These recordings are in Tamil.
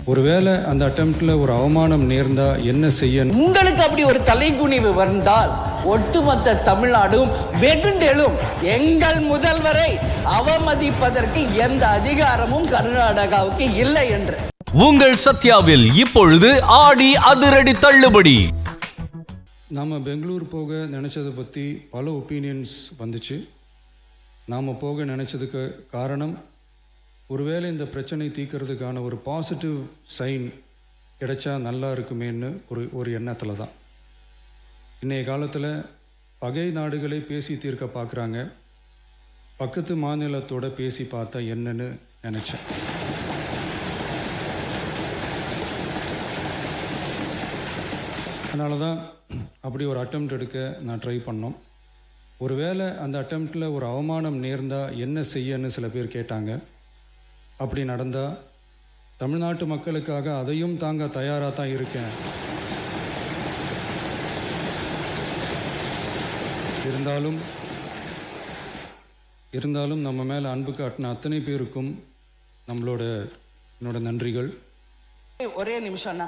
ஒருவேளை அந்த அட்டெம்ப்ட்ல ஒரு அவமானம் நேர்ந்தா என்ன செய்ய? உங்களுக்கு அப்படி ஒரு தலைகுனிவு வந்தால் ஒட்டுமொத்த தமிழ்நாடும் வெகுண்டெழும். எங்கள் முதல்வரை அவமதிப்பதற்கு எந்த அதிகாரமும் கர்நாடகாவுக்கு இல்லை என்று. உங்கள் சத்யாவில் இப்பொழுது ஆடி அதிரடி தள்ளுபடி. நாம் பெங்களூர் போக நினச்சதை பற்றி பல ஒப்பீனியன்ஸ் வந்துச்சு. நாம் போக நினச்சதுக்கு காரணம், ஒருவேளை இந்த பிரச்சனை தீர்க்கறதுக்கான ஒரு பாசிட்டிவ் சைன் கிடைச்சா நல்லா இருக்குமேன்னு ஒரு எண்ணத்தில் தான். இன்றைய காலத்தில் பகை நாடுகளை பேசி தீர்க்க பார்க்குறாங்க. பக்கத்து மாநிலத்தோட பேசி பார்த்தா என்னன்னு நினச்சேன். அதனால தான் அப்படி ஒரு அட்டெம்ப்ட் எடுக்க நான் ட்ரை பண்ணோம். ஒருவேளை அந்த அட்டெம்ப்டில் ஒரு அவமானம் நேர்ந்தால் என்ன செய்யன்னு சில பேர் கேட்டாங்க. அப்படி நடந்தால் தமிழ்நாட்டு மக்களுக்காக அதையும் தாங்க தயாராக தான் இருக்கேன். இருந்தாலும் நம்ம மேலே அன்பு காட்டின அத்தனை பேருக்கும் என்னோட நன்றிகள். ஒரே நிமிஷம் அண்ணா,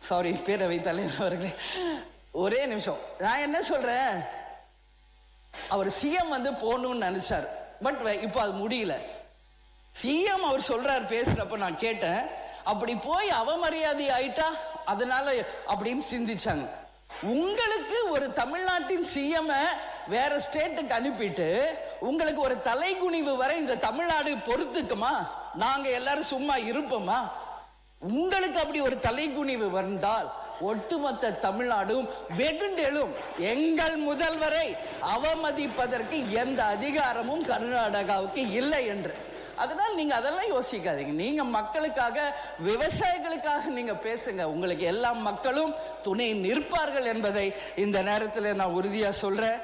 சாரி பேரவைத் தலைவர் அவர்களே, ஒரே நிமிஷம். நான் என்ன சொல்றேன், அவர் சிஎம் போகணும்னு நினைச்சார். பட் இப்போ அது முடியல. சிஎம் அவர் சொல்றாரு, பேசுறப்ப நான் கேட்டேன், அப்படி போய் அவமரியாதை ஆயிட்டா அதனால அப்படின்னு சிந்திச்சாங்க. உங்களுக்கு ஒரு தமிழ்நாட்டின் சிஎம் வேற ஸ்டேட்டுக்கு அனுப்பிட்டு உங்களுக்கு ஒரு தலைகுனிவு வரை இந்த தமிழ்நாடு பொறுத்துக்குமா? நாங்க எல்லாரும் சும்மா இருப்போமா? உங்களுக்கு அப்படி ஒரு தலைகுனிவு வந்தால் ஒட்டுமொத்த தமிழ்நாடும் வெகுண்டெழும். எங்கள் முதல்வரை அவமதிப்பதற்கு எந்த அதிகாரமும் கர்நாடகாவுக்கு இல்லை என்று. அதனால் நீங்க அதெல்லாம் யோசிக்காதீங்க. நீங்க மக்களுக்காக, விவசாயிகளுக்காக நீங்க பேசுங்க. உங்களுக்கு எல்லா மக்களும் துணை நிற்பார்கள் என்பதை இந்த நேரத்தில் நான் உறுதியா சொல்றேன்.